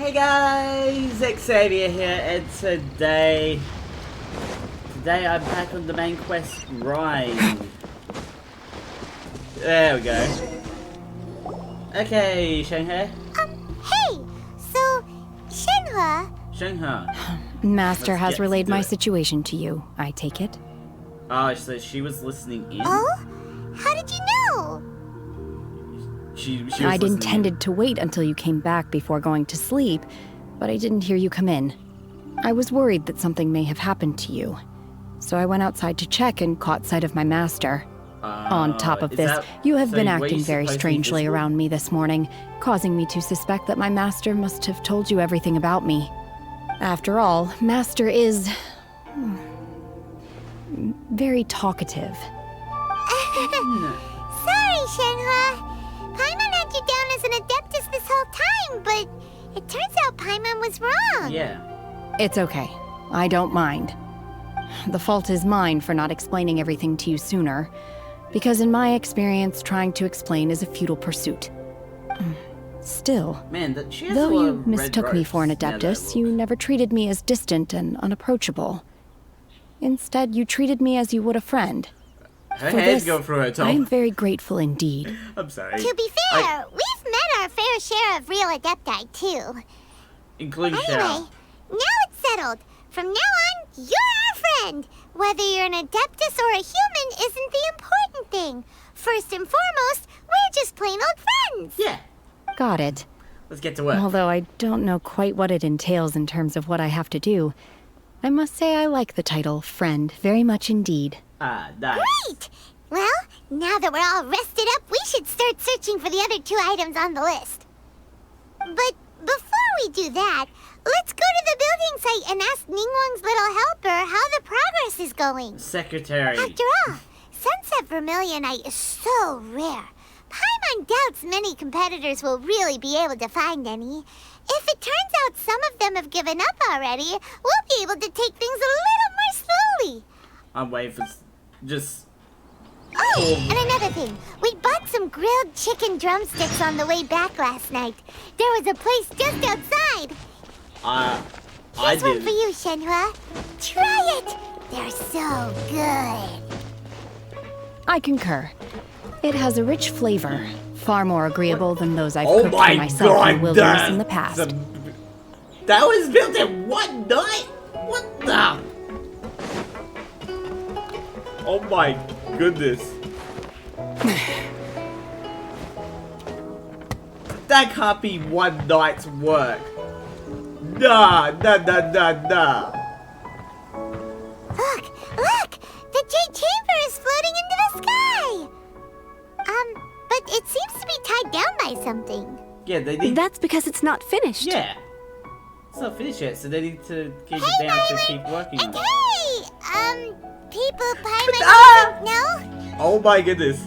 Hey guys, Xavier here, and today I'm back on the main quest grind. There we go. Okay, Shenhe. Hey, so Shenhe. Master has relayed my situation to you, I take it. Oh, so she was listening in? Oh? How did you know? She was I'd listening intended to wait until you came back before going to sleep, but I didn't hear you come in. I was worried that something may have happened to you, so I went outside to check and caught sight of my master. On top of this, you have been acting very strangely around me this morning, causing me to suspect that my master must have told you everything about me. After all, Master is very talkative. Sorry, Shenhua. Paimon had you down as an adeptus this whole time, but it turns out Paimon was wrong. Yeah. It's okay. I don't mind. The fault is mine for not explaining everything to you sooner, because in my experience, trying to explain is a futile pursuit. Still, Man, she has though a lot you of red mistook me ropes. for an Yeah, that adeptus, you looks- never treated me as distant and unapproachable. Instead, you treated me as you would a friend. Her For head's this, going through her top. I'm very grateful indeed. I'm sorry. To be fair, we've met our fair share of real adepti, too. Including Anyway, Cheryl. now it's settled. From now on, you're our friend. Whether you're an adeptus or a human isn't the important thing. First and foremost, we're just plain old friends. Yeah. Got it. Let's get to work. Although I don't know quite what it entails in terms of what I have to do, I must say I like the title friend very much indeed. Ah, nice. Great! Well, now that we're all rested up, we should start searching for the other 2 items on the list. But before we do that, let's go to the building site and ask Ningguang's little helper how the progress is going. Secretary. After all, Sunset Vermilionite is so rare. Paimon doubts many competitors will really be able to find any. If it turns out some of them have given up already, we'll be able to take things a little more slowly. I'm waiting for just... Oh, and another thing. We bought some grilled chicken drumsticks on the way back last night. There was a place just outside. I Here's one did. for you, Shenhua. Try it. They're so good. I concur. It has a rich flavor, far more agreeable than those I've Oh cooked my for myself in the wilderness god, in the past. That was built in one night? What the? Oh my goodness. That can't be one night's work. Nah. Look! The Jade Chamber is floating into the sky! But it seems to be tied down by something. Yeah, they need... That's because it's not finished. Yeah. It's not finished yet, so they need to keep Hey, it down to Violet! keep working on And it. hey! People Paimon Ah! doesn't know? Oh my goodness.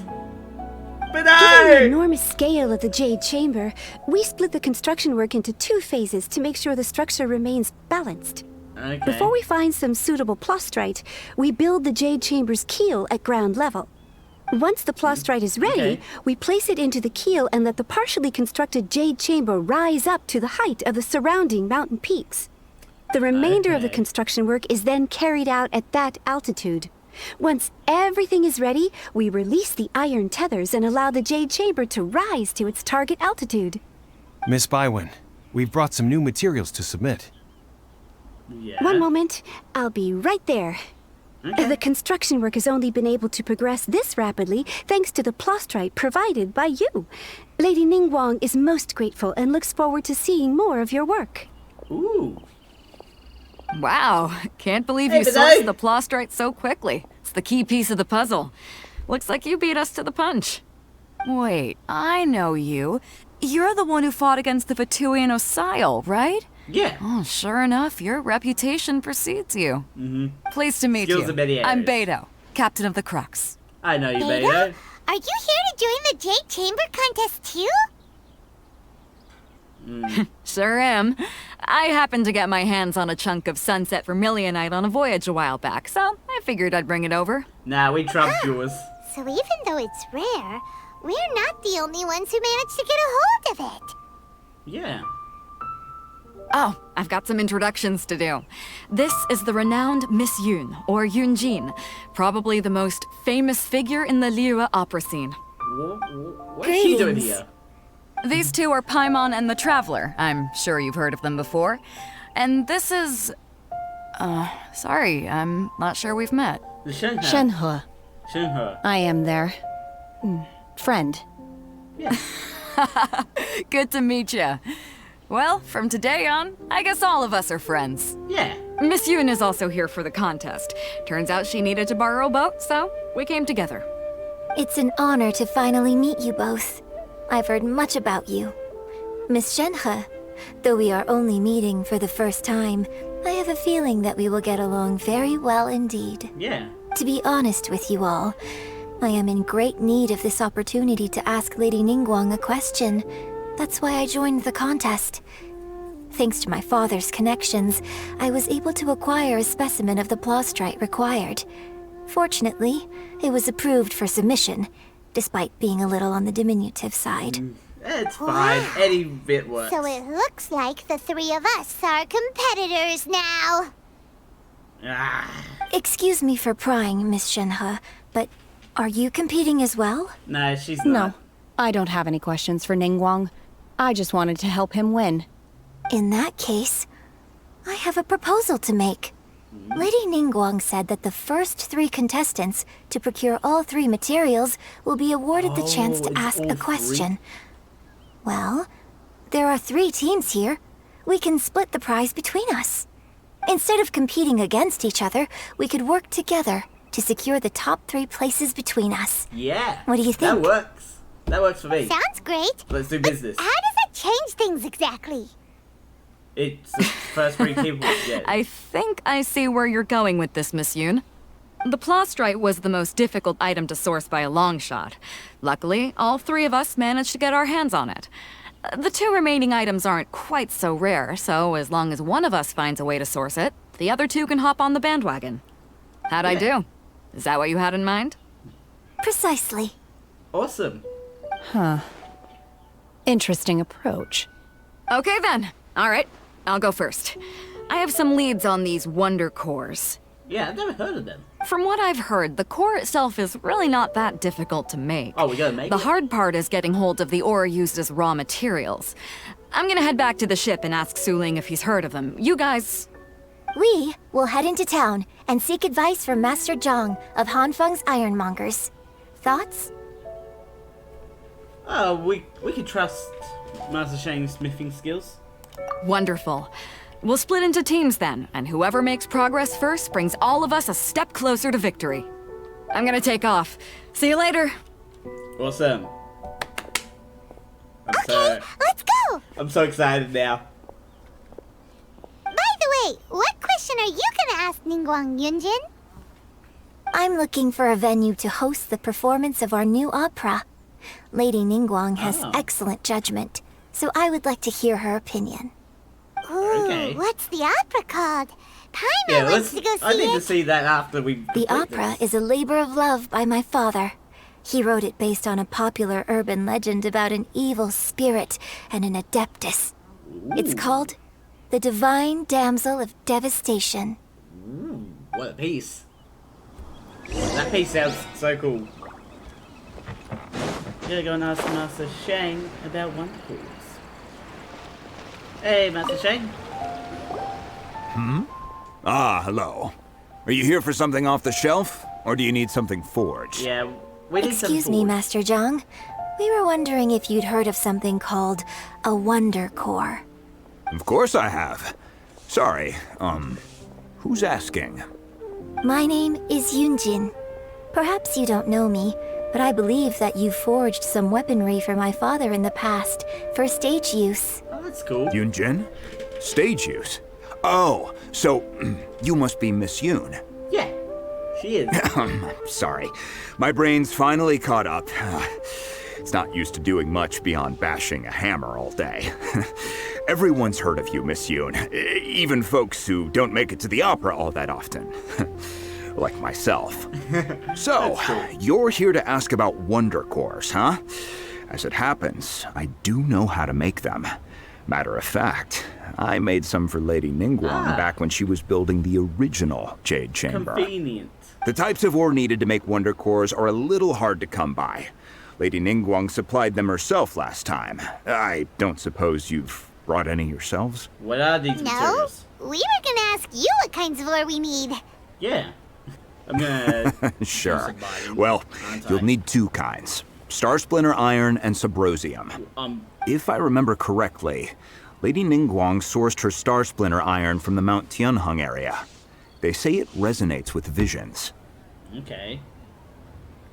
But Given the hey! enormous scale of the Jade Chamber, we split the construction work into 2 phases to make sure the structure remains balanced. Okay. Before we find some suitable plastrite, we build the Jade Chamber's keel at ground level. Once the plastrite is ready, Okay. we place it into the keel and let the partially constructed Jade Chamber rise up to the height of the surrounding mountain peaks. The remainder of the Okay. construction work is then carried out at that altitude. Once everything is ready, we release the iron tethers and allow the Jade Chamber to rise to its target altitude. Miss Bywin, we've brought some new materials to submit. Yeah. One moment, I'll be right there. Okay. The construction work has only been able to progress this rapidly thanks to the plastrite provided by you. Lady Ningguang is most grateful and looks forward to seeing more of your work. Ooh. Wow, can't believe Hey, you Benay. sourced the plastrite so quickly. It's the key piece of the puzzle. Looks like you beat us to the punch. Wait, I know you. You're the one who fought against the Vatuian Osile, right? Yeah. Oh, sure enough, your reputation precedes you. Mm-hmm. Pleased to meet Skills you. of many I'm areas. Beto, captain of the Crux. I know you, Beto? Beto. Are you here to join the Jade Chamber contest too? Sure am. I happened to get my hands on a chunk of Sunset Vermilionite on a voyage a while back, so I figured I'd bring it over. Nah, we trumped yours. So even though it's rare, we're not the only ones who managed to get a hold of it. Yeah. Oh, I've got some introductions to do. This is the renowned Miss Yoon, or Yoonjin, probably the most famous figure in the Liyue opera scene. What is she doing here? These two are Paimon and the Traveler. I'm sure you've heard of them before. And this is... sorry, I'm not sure we've met. The Shenhe. Shenhe. Shenhe. I am their friend. Yeah. Good to meet you. Well, from today on, I guess all of us are friends. Yeah. Miss Yoon is also here for the contest. Turns out she needed to borrow a boat, so we came together. It's an honor to finally meet you both. I've heard much about you. Miss Shenhe, though we are only meeting for the first time, I have a feeling that we will get along very well indeed. Yeah. To be honest with you all, I am in great need of this opportunity to ask Lady Ningguang a question. That's why I joined the contest. Thanks to my father's connections, I was able to acquire a specimen of the plaustrite required. Fortunately, it was approved for submission, despite being a little on the diminutive side. It's fine. Wow. Any bit works. So it looks like the three of us are competitors now. Ah. Excuse me for prying, Miss Shenhe, but are you competing as well? No, she's No, not. I don't have any questions for Ningguang. I just wanted to help him win. In that case, I have a proposal to make. Lady Ningguang said that the first 3 contestants to procure all 3 materials will be awarded the chance to it's ask all a question. Well, there are 3 teams here. We can split the prize between us. Instead of competing against each other, we could work together to secure the top 3 places between us. Yeah. What do you That think? works. That works for me. Sounds great. Let's do business. How does it change things exactly? It's the first 3 people to get. I think I see where you're going with this, Miss Yoon. The plaustrite was the most difficult item to source by a long shot. Luckily, all 3 of us managed to get our hands on it. The 2 remaining items aren't quite so rare, so as long as one of us finds a way to source it, the other 2 can hop on the bandwagon. How'd I do? Is that what you had in mind? Precisely. Awesome. Interesting approach. Okay then. All right, I'll go first. I have some leads on these wonder cores. Yeah, I've never heard of them. From what I've heard, the core itself is really not that difficult to make. Oh, we gotta make The it? hard part is getting hold of the ore used as raw materials. I'm gonna head back to the ship and ask Su Ling if he's heard of them. You guys... We will head into town and seek advice from Master Zhang of Hanfeng's Ironmongers. Thoughts? Oh, we can trust Master Shang's smithing skills. Wonderful. We'll split into teams then, and whoever makes progress first brings all of us a step closer to victory. I'm gonna take off. See you later. Awesome. Let's go! I'm so excited now. By the way, what question are you gonna ask Ningguang Yunjin? I'm looking for a venue to host the performance of our new opera. Lady Ningguang has excellent judgment, so I would like to hear her opinion. Ooh, Okay. what's the opera called? Paimon Yeah, wants to go see I need to it. see that after we The complete opera this. is a labor of love by my father. He wrote it based on a popular urban legend about an evil spirit and an adeptus. It's called The Divine Damsel of Devastation. What a piece. That piece sounds so cool. Gotta go and ask Master Shang about wonder cores. Hey, Master Shang. Ah, hello. Are you here for something off the shelf, or do you need something forged? Yeah, we need some Excuse me, forge. Master Zhang. We were wondering if you'd heard of something called a wonder core. Of course I have. Sorry, who's asking? My name is Yoonjin. Perhaps you don't know me, but I believe that you forged some weaponry for my father in the past for stage use. Oh, that's cool. Yoonjin? Stage use? Oh, so you must be Miss Yoon. Yeah, she is. Sorry, my brain's finally caught up. It's not used to doing much beyond bashing a hammer all day. Everyone's heard of you, Miss Yoon. Even folks who don't make it to the opera all that often. Like myself. So, you're here to ask about wonder cores, huh? As it happens, I do know how to make them. Matter of fact, I made some for Lady Ningguang back when she was building the original Jade Chamber. Convenient. The types of ore needed to make wonder cores are a little hard to come by. Lady Ningguang supplied them herself last time. I don't suppose you've brought any yourselves? What are these No, materials? we were gonna ask you what kinds of ore we need. Yeah. I'm gonna... Sure. do some mining, Well, aren't I? you'll need two kinds. Star Splinter Iron and Subrosium. If I remember correctly, Lady Ningguang sourced her Star Splinter Iron from the Mount Tianheng area. They say it resonates with visions. Okay.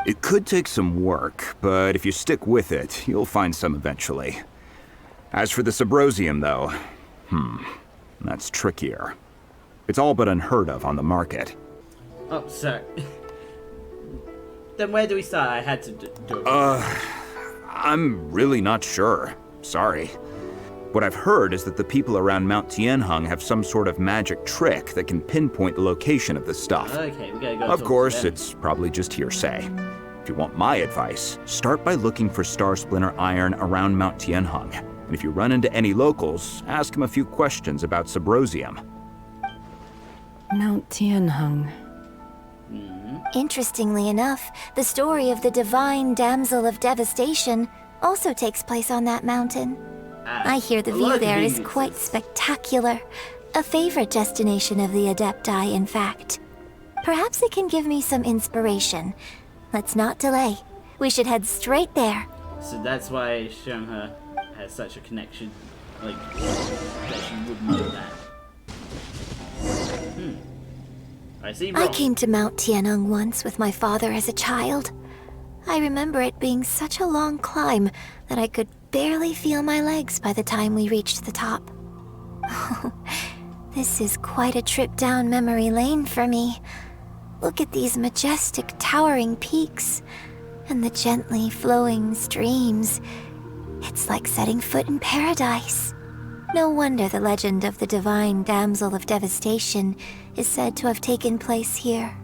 It could take some work, but if you stick with it, you'll find some eventually. As for the Subrosium, though, that's trickier. It's all but unheard of on the market. Oh, sorry. Then where do we start? I had to do it. I'm really not sure. Sorry. What I've heard is that the people around Mount Tianheng have some sort of magic trick that can pinpoint the location of the stuff. Okay, we gotta go Of talk course, to them. it's probably just hearsay. If you want my advice, start by looking for Star Splinter Iron around Mount Tianheng. And if you run into any locals, ask them a few questions about Subrosium. Mount Tianheng. Interestingly enough, the story of the divine Damsel of Devastation also takes place on that mountain. I hear the a lot view of there is conveniences. quite spectacular. A favorite destination of the Adepti, in fact. Perhaps it can give me some inspiration. Let's not delay. We should head straight there. So that's why Xianghe has such a connection. Like, that she would know that. I see I wrong. came to Mount Tianheng once with my father as a child. I remember it being such a long climb that I could barely feel my legs by the time we reached the top. This is quite a trip down memory lane for me. Look at these majestic, towering peaks and the gently flowing streams. It's like setting foot in paradise. No wonder the legend of the divine Damsel of Devastation is said to have taken place here.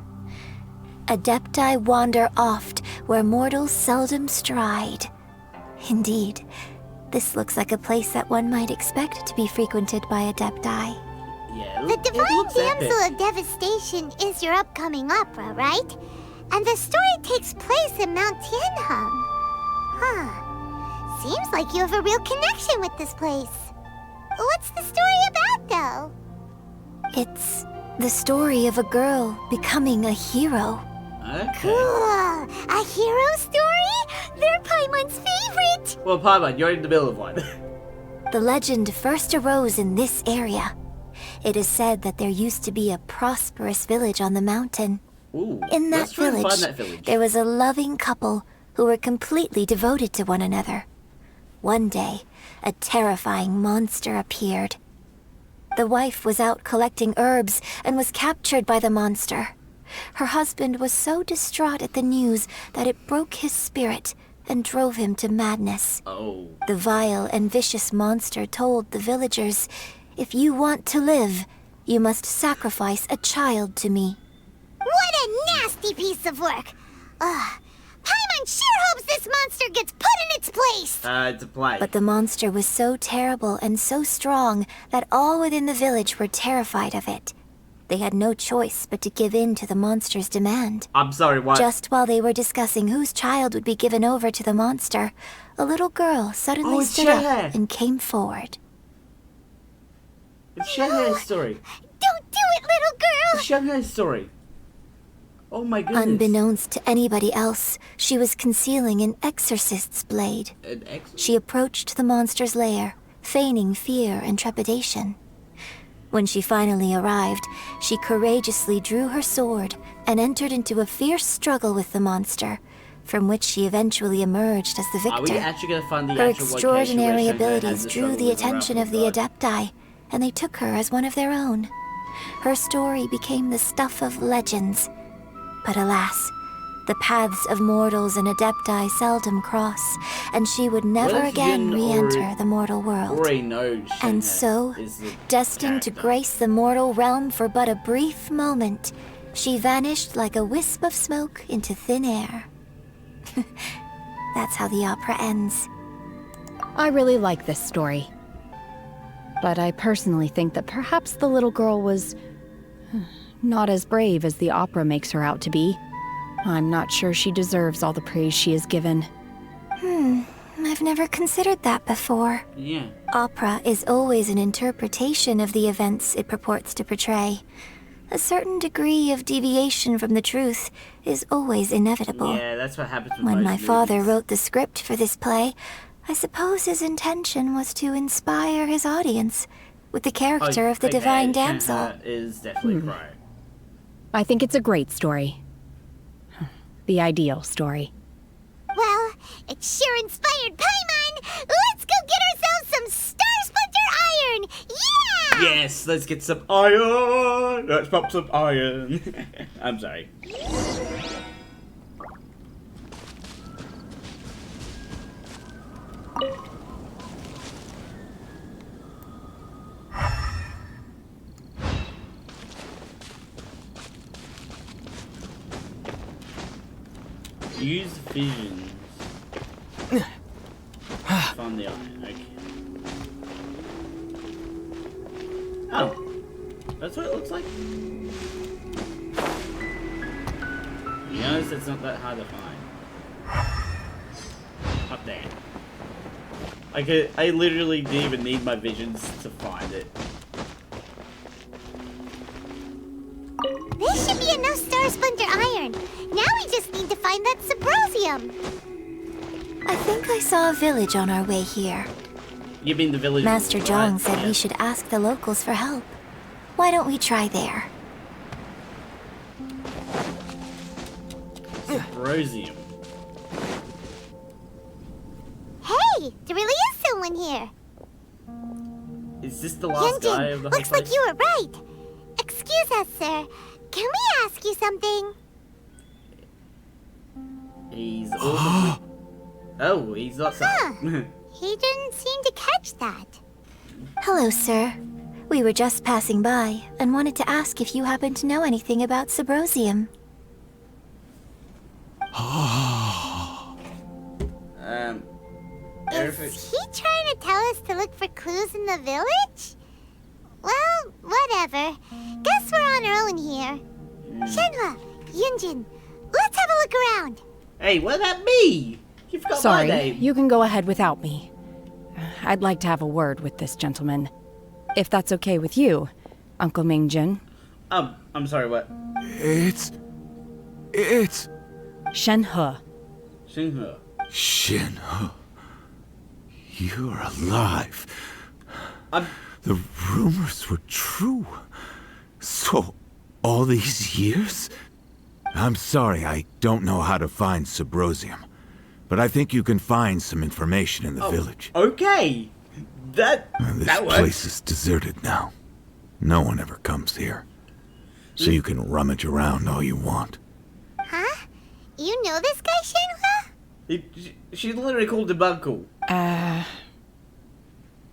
Adepti wander oft where mortals seldom stride. Indeed, this looks like a place that one might expect to be frequented by Adepti. Yeah, The it Divine looks Damsel epic. of Devastation is your upcoming opera, right? And the story takes place in Mount Tianheng. Huh. Seems like you have a real connection with this place. What's the story about, though? It's the story of a girl becoming a hero. Okay. Cool. A hero story? They're Paimon's favorite. Well, Paimon, you're in the middle of one. The legend first arose in this area. It is said that there used to be a prosperous village on the mountain. Ooh, In that let's try and village, find that village. there was a loving couple who were completely devoted to one another. One day, a terrifying monster appeared. The wife was out collecting herbs and was captured by the monster. Her husband was so distraught at the news that it broke his spirit and drove him to madness. Oh. The vile and vicious monster told the villagers, "If you want to live, you must sacrifice a child to me." What a nasty piece of work. Paimon sure hopes this monster gets put in its place. It's a play. But the monster was so terrible and so strong that all within the village were terrified of it. They had no choice but to give in to the monster's demand. I'm sorry, what? Just while they were discussing whose child would be given over to the monster, a little girl suddenly it's stood up Xianghe. and came forward. It's Xianghe's story. Don't do it, little girl. It's Xianghe's story. Oh my goodness. Unbeknownst to anybody else, she was concealing an exorcist's blade. An ex- She approached the monster's lair, feigning fear and trepidation. When she finally arrived, she courageously drew her sword and entered into a fierce struggle with the monster, from which she eventually emerged as the Are we victor. actually going to find the Her actual location extraordinary where Xianghe abilities has the drew struggle the with attention Rafa of the God? Adepti, and they took her as one of their own. Her story became the stuff of legends. But alas, the paths of mortals and Adepti seldom cross, and she would never What if again Yin re-enter the mortal world. Already knows And Xianghe so, is the destined to character. grace the mortal realm for but a brief moment, she vanished like a wisp of smoke into thin air. That's how the opera ends. I really like this story. But I personally think that perhaps the little girl was not as brave as the opera makes her out to be. I'm not sure she deserves all the praise she is given. I've never considered that before. Yeah. Opera is always an interpretation of the events it purports to portray. A certain degree of deviation from the truth is always inevitable. Yeah, that's what happens with When most my father movies. wrote the script for this play, I suppose his intention was to inspire his audience with the character of the okay, divine damsel. Shenhe is definitely right. I think it's a great story. The ideal story. Well, it sure inspired Paimon! Let's go get ourselves some Star Splinter Iron! Yeah! Yes, let's get some iron! Let's pop some iron! I'm sorry. Use visions. Find the iron, okay. Oh. That's what it looks like? To be honest, it's not that hard to find. Up there. I literally didn't even need my visions to find it. This should be enough Star Splinter Iron. Now we just need to find that Subrosium. I think I saw a village on our way here. You mean the village? Master right? Zhang said Yeah. we should ask the locals for help. Why don't we try there? Subrosium. Hey, there really is someone here. Is this the last guy of the whole looks place? like you were right. Excuse us, sir. Can we ask you something? He's all Oh, he's not Huh. He didn't seem to catch that. Hello, sir. We were just passing by and wanted to ask if you happen to know anything about Subrosium. Is he trying to tell us to look for clues in the village? Well, whatever. Guess we're on our own here. Shenhe, Yunjin, let's have a look around. Hey, what about me? You've got my Sorry, name. you can go ahead without me. I'd like to have a word with this gentleman. If that's okay with you, Uncle Mingjin. I'm sorry, what? It's Shenhe. Shenhe. Shenhe. You're alive. I'm... The rumors were true. So, all these years? I'm sorry, I don't know how to find Subrosium. But I think you can find some information in the village. Okay. That This works. place is deserted now. No one ever comes here. So you can rummage around all you want. Huh? You know this guy, Shenhe? She literally called him uncle.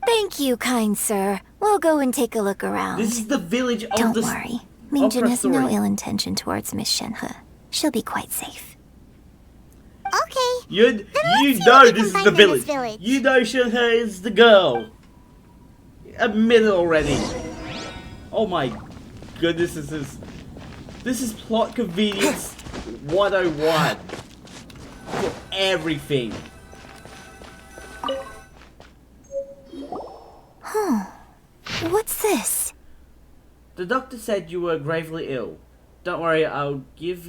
Thank you, kind sir. We'll go and take a look around. This is the village of Don't the... worry. Mingjin opera has no story. ill intention towards Miss Shenhe. She'll be quite safe. Okay. You let's see know what we this can is find the in village. this village. You know Shenhe is the girl. Admit it already. Oh my goodness, this is plot convenience 101 for everything. What's this? The doctor said you were gravely ill. Don't worry, I'll give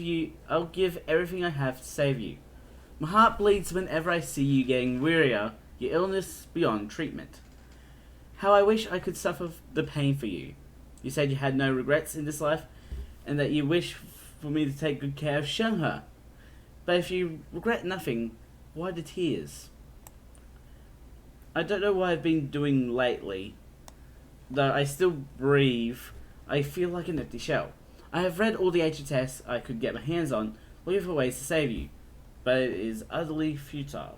everything I have to save you. My heart bleeds whenever I see you getting wearier, your illness beyond treatment. How I wish I could suffer the pain for you. You said you had no regrets in this life, and that you wish for me to take good care of Shenhe. But if you regret nothing, why the tears? I don't know what I've been doing lately. Though I still breathe, I feel like an empty shell. I have read all the ancient tests I could get my hands on, looking for ways to save you, but it is utterly futile.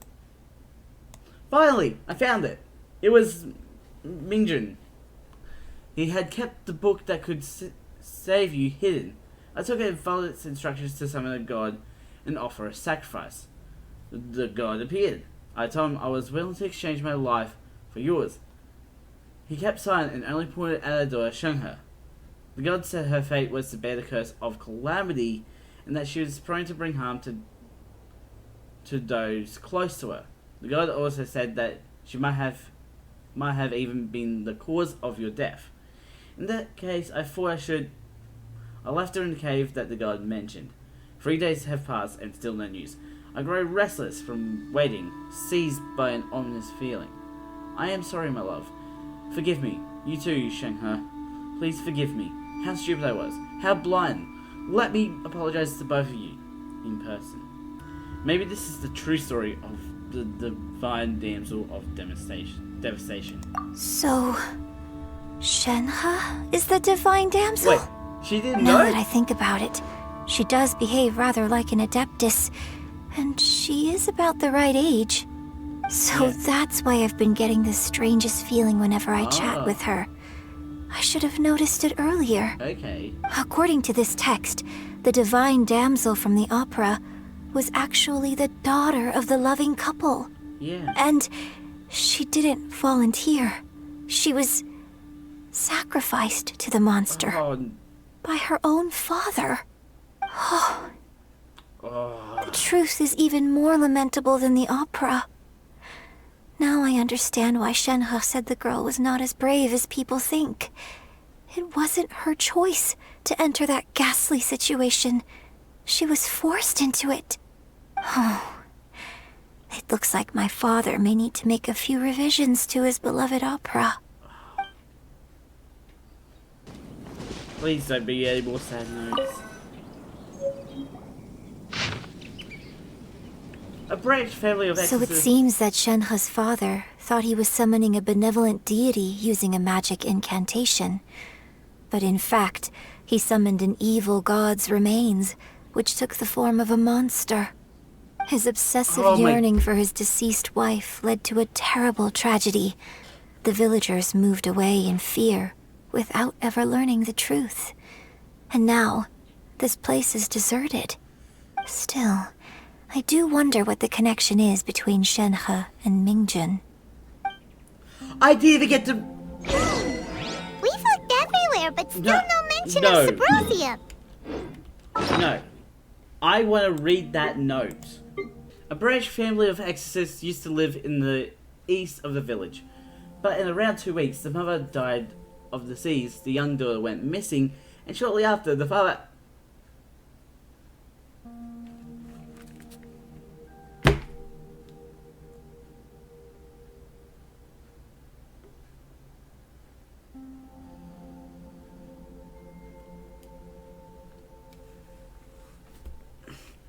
Finally, I found it. It was Mingjin. He had kept the book that could save you hidden. I took it and followed its instructions to summon a god and offer a sacrifice. The god appeared. I told him I was willing to exchange my life for yours. He kept silent and only pointed at the door at Shenghe. The god said her fate was to bear the curse of calamity, and that she was prone to bring harm to those close to her. The god also said that she might have even been the cause of your death. In that case, I thought I left her in the cave that the god mentioned. 3 days have passed and still no news. I grow restless from waiting, seized by an ominous feeling. I am sorry, my love. Forgive me. You too, Shenghe. Please forgive me. How stupid I was. How blind. Let me apologize to both of you in person. Maybe this is the true story of the divine damsel of devastation. So, Shenghe is the divine damsel? Wait, she didn't know? Now that I think about it, she does behave rather like an adeptus, and she is about the right age. So that's why I've been getting the strangest feeling whenever I chat with her. I should have noticed it earlier. Okay. According to this text, the divine damsel from the opera was actually the daughter of the loving couple. Yeah. And she didn't volunteer. She was sacrificed to the monster by her own father. The truth is even more lamentable than the opera. Now I understand why Shenghe said the girl was not as brave as people think. It wasn't her choice to enter that ghastly situation. She was forced into it. It looks like my father may need to make a few revisions to his beloved opera. Please don't be any more sad notes. A branch family of So it exorcists. seems that Shenghe's father thought he was summoning a benevolent deity using a magic incantation. But in fact, he summoned an evil god's remains, which took the form of a monster. His obsessive yearning for his deceased wife led to a terrible tragedy. The villagers moved away in fear, without ever learning the truth. And now, this place is deserted. Still, I do wonder what the connection is between Shenghe and Mingjun. I didn't even get to. We've looked everywhere, but still no mention No. of Subrosium. No. I want to read that note. A branch family of exorcists used to live in the east of the village. But in around 2 weeks, the mother died of disease, the young daughter went missing, and shortly after, the father...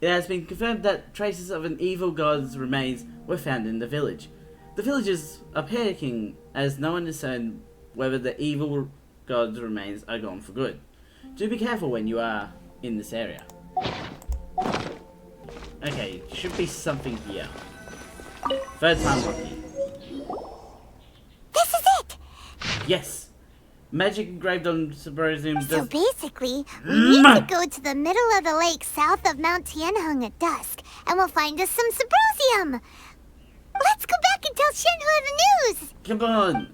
It has been confirmed that traces of an evil god's remains were found in the village. The villagers are panicking as no one is certain whether the evil god's remains are gone for good. Do be careful when you are in this area. Okay, should be something here. Third time lucky. This is it! Yes! Magic engraved on Subrosium So does... basically, we need to go to the middle of the lake south of Mount Tianheng at dusk, and we'll find us some Subrosium! Let's go back and tell Shenhua the news! Come on!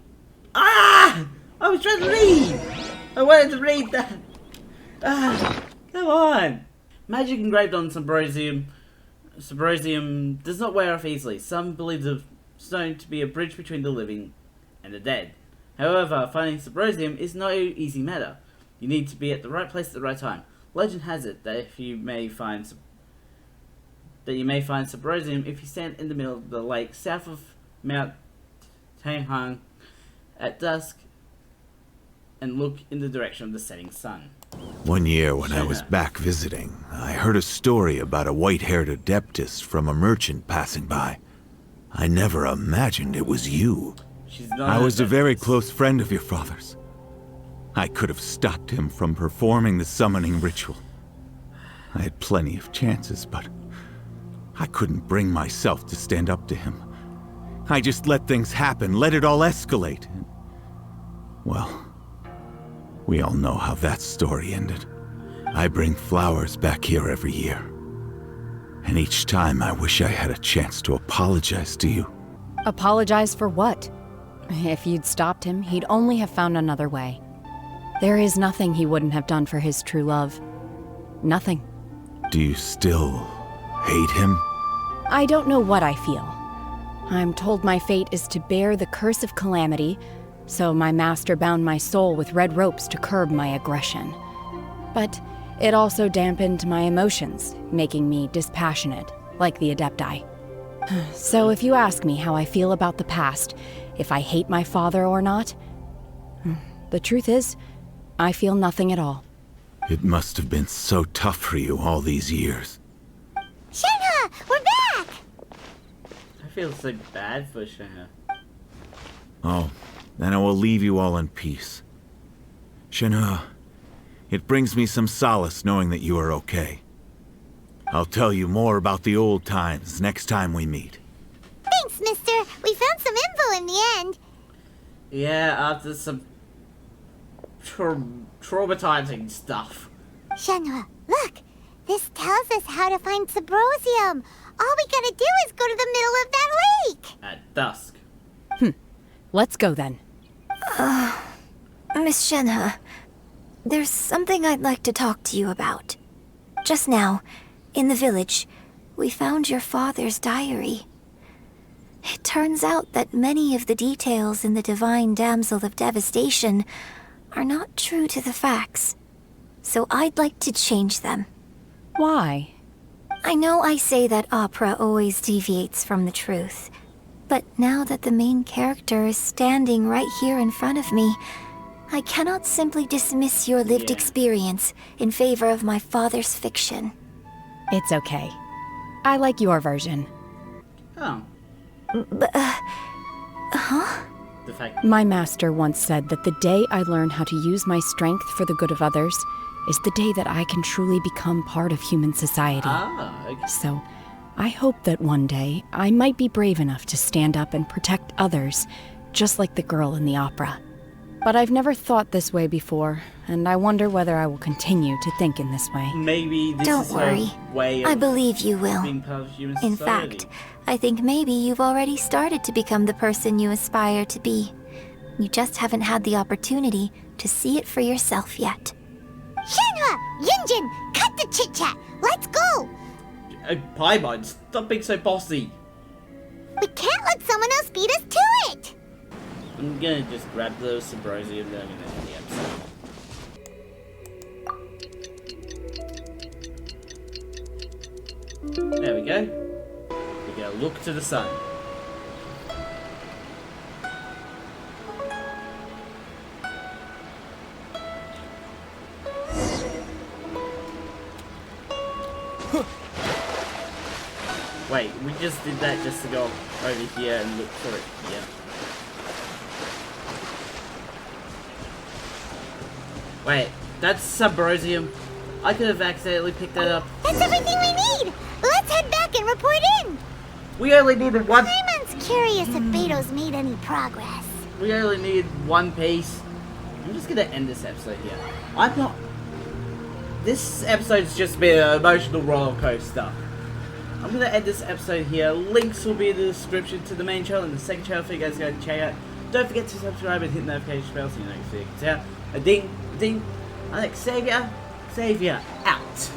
Ah! I was trying to read! I wanted to read that! Ah! Come on! Magic engraved on Subrosium does not wear off easily. Some believe the stone to be a bridge between the living and the dead. However, finding Subrosium is no easy matter. You need to be at the right place at the right time. Legend has it that you may find Subrosium if you stand in the middle of the lake south of Mount Tianheng at dusk and look in the direction of the setting sun. One year when I was back visiting, I heard a story about a white-haired adeptus from a merchant passing by. I never imagined it was you. I was a very close friend of your father's. I could have stopped him from performing the summoning ritual. I had plenty of chances, but I couldn't bring myself to stand up to him. I just let things happen, let it all escalate. Well, we all know how that story ended. I bring flowers back here every year. And each time I wish I had a chance to apologize to you. Apologize for what? If you'd stopped him, he'd only have found another way. There is nothing he wouldn't have done for his true love. Nothing. Do you still hate him? I don't know what I feel. I'm told my fate is to bear the curse of calamity, so my master bound my soul with red ropes to curb my aggression. But it also dampened my emotions, making me dispassionate, like the Adepti. So if you ask me how I feel about the past, if I hate my father or not, the truth is, I feel nothing at all. It must have been so tough for you all these years. Shenhe, we're back! I feel so bad for Shenhe. Oh, then I will leave you all in peace. Shenhe, it brings me some solace knowing that you are okay. I'll tell you more about the old times next time we meet. Thanks, mister. We found some info in the end. Yeah, after some traumatizing stuff. Shenhe, look. This tells us how to find Subrosium. All we gotta do is go to the middle of that lake. At dusk. Let's go then. Miss Shenhe, there's something I'd like to talk to you about. Just now, in the village, we found your father's diary. It turns out that many of the details in the divine Damsel of Devastation are not true to the facts. So I'd like to change them. Why? I know I say that opera always deviates from the truth, but now that the main character is standing right here in front of me, I cannot simply dismiss your lived experience in favor of my father's fiction. It's okay. I like your version. Oh. But, The fact My master once said that the day I learn how to use my strength for the good of others is the day that I can truly become part of human society. okay. So, I hope that one day I might be brave enough to stand up and protect others, just like the girl in the opera. But I've never thought this way before, and I wonder whether I will continue to think in this way. Maybe this Don't is worry. her way of I believe you will. being part of human In society. fact, I think maybe you've already started to become the person you aspire to be. You just haven't had the opportunity to see it for yourself yet. Shenhe, Yunjin, cut the chit-chat. Let's go. Paimon, stop being so bossy. We can't let someone else beat us to it. I'm gonna just grab those Subrosium and then I'm gonna end the episode. There we go. We're gonna look to the sun. Wait, we just did that just to go over here and look for it here. Wait, that's Subrosium. I could have accidentally picked that up. That's everything we need. Let's head back and report in. We only needed one. Paimon's curious if Beto's made any progress. We only needed one piece. I'm just gonna end this episode here. I'm not. This episode's just been an emotional roller coaster. I'm gonna end this episode here. Links will be in the description to the main channel and the second channel for you guys to go check out. Don't forget to subscribe and hit the notification bell so you know when it's out. A ding, ding. Alex Xavier out.